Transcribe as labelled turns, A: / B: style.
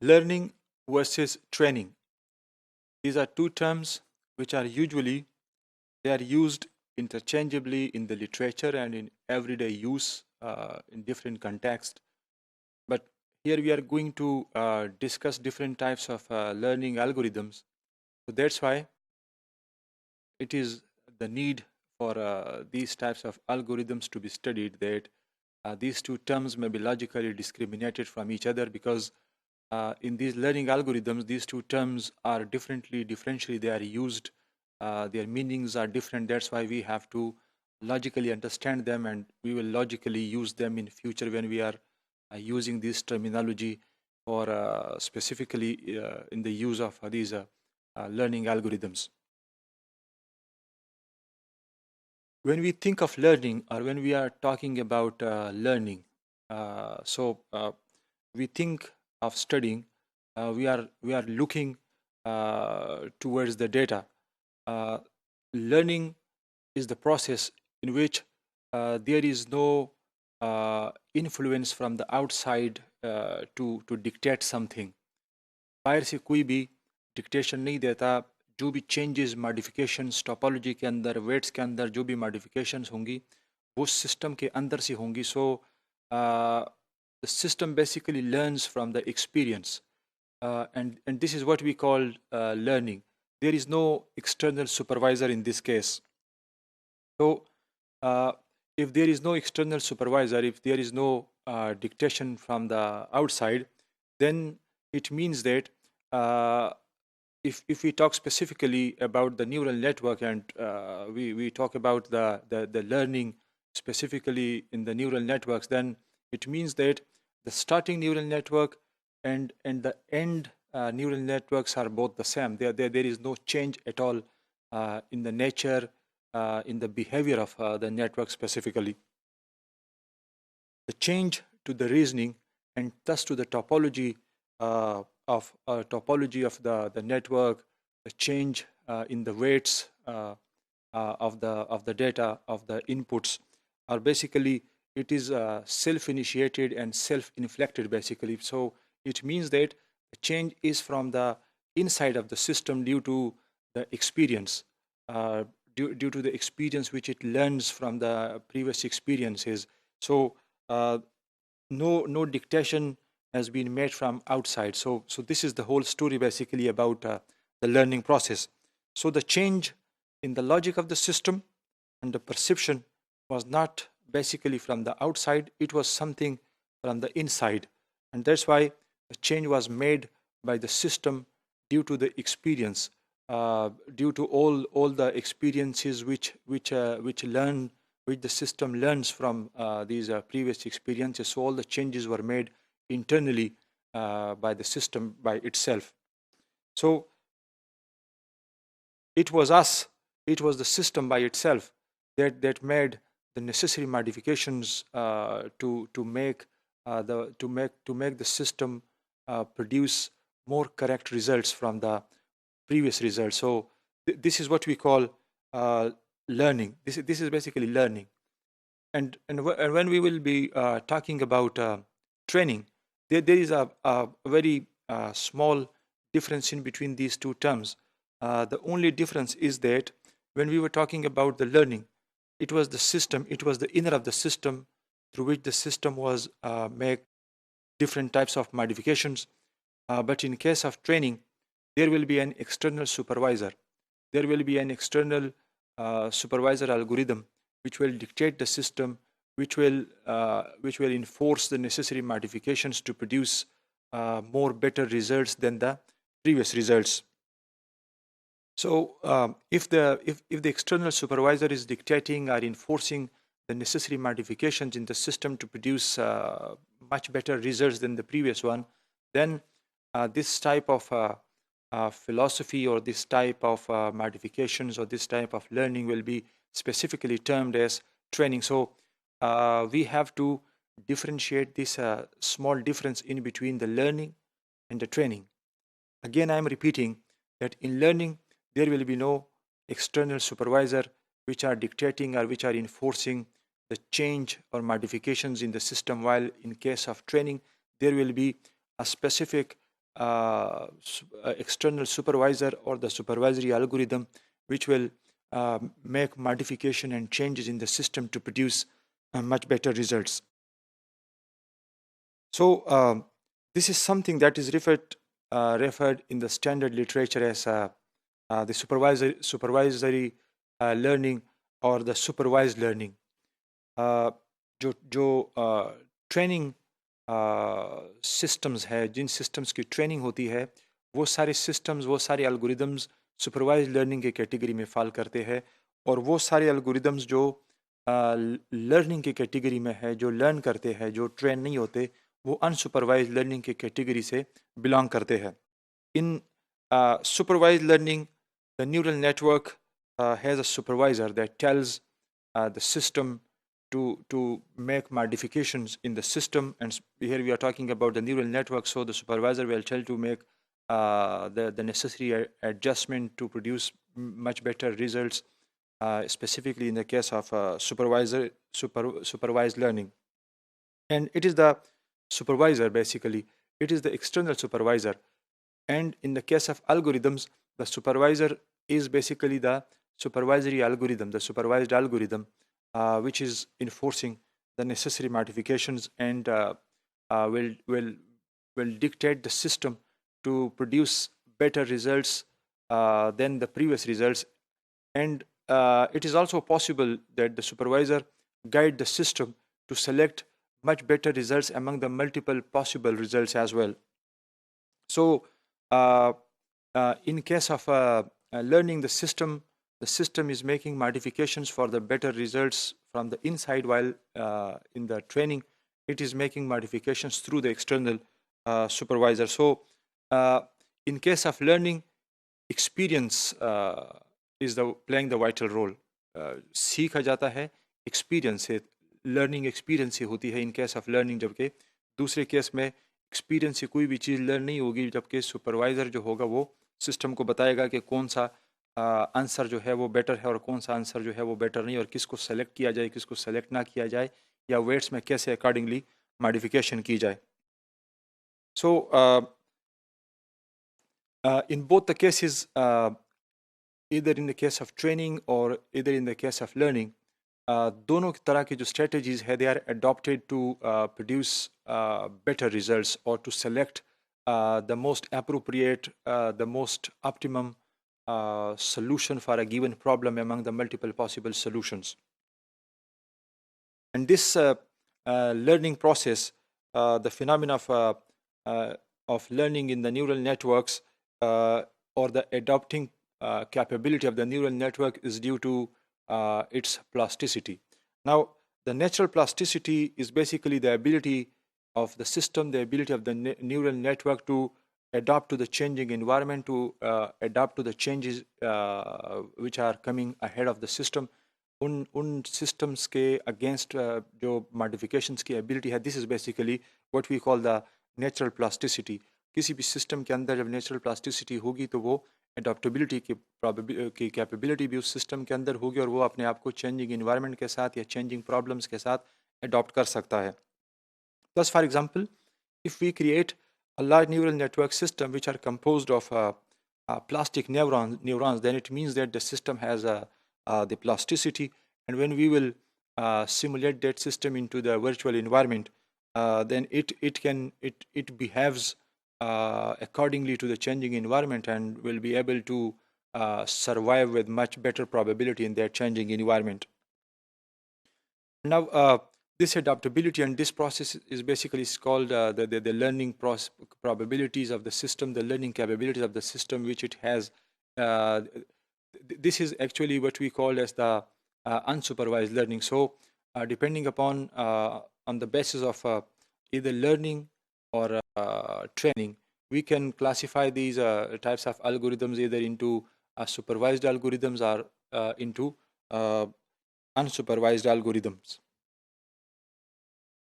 A: Learning versus training. These are two terms which are usually they are used interchangeably in the literature and in everyday use in different contexts. But here we are going to discuss different types of learning algorithms. So that's why it is the need for these types of algorithms to be studied, that these two terms may be logically discriminated from each other, because in these learning algorithms, these two terms are differentially they are used. Their meanings are different. That's why we have to logically understand them, and we will logically use them in future when we are using this terminology for specifically in the use of these learning algorithms. When we think of learning, or when we are talking about learning, we think of studying. We are looking towards the data. Learning is the process in which there is no influence from the outside to dictate something. बाहर से कोई भी dictation नहीं देता. जो भी changes modifications topology के अंदर, वेट्स के अंदर जो भी मॉडिफिकेशंस होंगी वो सिस्टम के अंदर से होंगी. सो the system basically learns from the experience, and this is what we call learning. There is no external supervisor in this case. So if there is no external supervisor, if there is no dictation from the outside, then it means that if we talk specifically about the neural network, and we talk about the learning specifically in the neural networks, then it means that the starting neural network and the end neural networks are both the same. There is no change at all in the nature, in the behavior of the network specifically. The change to the reasoning and thus to the topology of the network, the change in the weights of the data, of the inputs, are basically, it is self-initiated and self-inflected basically. So it means that the change is from the inside of the system due to the experience, due to the experience which it learns from the previous experiences. So no dictation has been made from outside. So this is the whole story basically about the learning process. So the change in the logic of the system and the perception was not basically from the outside, it was something from the inside. And that's why the change was made by the system due to the experience, due to all the experiences which the system learns from these previous experiences. So all the changes were made internally by the system by itself. So it was the system by itself that made the necessary modifications to make the system produce more correct results from the previous results. So this is what we call learning. This is basically learning. And when we will be talking about training, there is a very small difference in between these two terms. The only difference is that when we were talking about the learning, it was the system, it was the inner of the system through which the system was make different types of modifications. But in case of training, there will be an external supervisor. There will be an external supervisor algorithm which will dictate the system, which will enforce the necessary modifications to produce more better results than the previous results. So if the external supervisor is dictating or enforcing the necessary modifications in the system to produce much better results than the previous one, then this type of philosophy or this type of modifications or this type of learning will be specifically termed as training. So we have to differentiate this small difference in between the learning and the training. Again, I am repeating that in learning, there will be no external supervisor which are dictating or which are enforcing the change or modifications in the system, while in case of training, there will be a specific external supervisor or the supervisory algorithm, which will make modification and changes in the system to produce much better results. So this is something that is referred in the standard literature as the supervisory learning or the supervised learning. जो training systems है, जिन systems की training होती है, वो सारे systems, वो सारे algorithms supervise learning के कैटेगरी में फॉल करते हैं, और वो सारे एल्गोरिदम्स जो लर्निंग की कैटेगरी में है, जो लर्न करते हैं, जो ट्रेन नहीं होते, वो अनसुपरवाइज लर्निंग की कैटेगरी से बिलोंग करते हैं. In supervise learning, the neural network has a supervisor that tells the system to make modifications in the system. And here we are talking about the neural network, so the supervisor will tell to make the necessary adjustment to produce much better results, specifically in the case of supervised learning. And it is the supervisor, basically it is the external supervisor. And in the case of algorithms, the supervisor is basically the supervisory algorithm, the supervised algorithm, which is enforcing the necessary modifications and will dictate the system to produce better results than the previous results. And it is also possible that the supervisor guide the system to select much better results among the multiple possible results as well. So in case of learning, the system is making modifications for the better results from the inside, while in the training it is making modifications through the external supervisor. So in case of learning, experience is playing the vital role. सीखा जाता है experience से, learning experience से होती है in case of learning, जबकि दूसरे case में एक्सपीरियंस से कोई भी चीज़ लर्न नहीं होगी, जबकि सुपरवाइज़र जो होगा वो सिस्टम को बताएगा कि कौन सा आंसर जो है वो बेटर है और कौन सा आंसर जो है वो बेटर नहीं, और किसको सेलेक्ट किया जाए, किसको सेलेक्ट ना किया जाए, या वेट्स में कैसे अकॉर्डिंगली मॉडिफिकेशन की जाए. सो in both the cases, either in the case of training or either in the case of learning, दोनों तरह की जो strategies है, they are adopted to produce better results or to select the most appropriate, the most optimum solution for a given problem among the multiple possible solutions. And this learning process, the phenomena of learning in the neural networks, or the adopting capability of the neural network, is due to its plasticity. Now, the natural plasticity is basically the ability of the system, the ability of the neural network to adapt to the changing environment, to adapt to the changes which are coming ahead of the system. उन systems के against जो modifications की ability है, this is basically what we call the natural plasticity. किसी भी system के अंदर जब natural plasticity होगी तो वो adaptability की capability भी उस system के अंदर होगी, और वो अपने आप को changing environment के साथ या changing problems के साथ adopt कर सकता है. Thus, for example, if we create a large neural network system which are composed of plastic neurons, then it means that the system has the plasticity, and when we will simulate that system into the virtual environment, then it behaves accordingly to the changing environment and will be able to survive with much better probability in that changing environment. Now, this adaptability and this process is basically called the learning probabilities of the system, the learning capabilities of the system which it has. This is actually what we call as the unsupervised learning. So depending upon on the basis of either learning or training, we can classify these types of algorithms either into supervised algorithms or into unsupervised algorithms.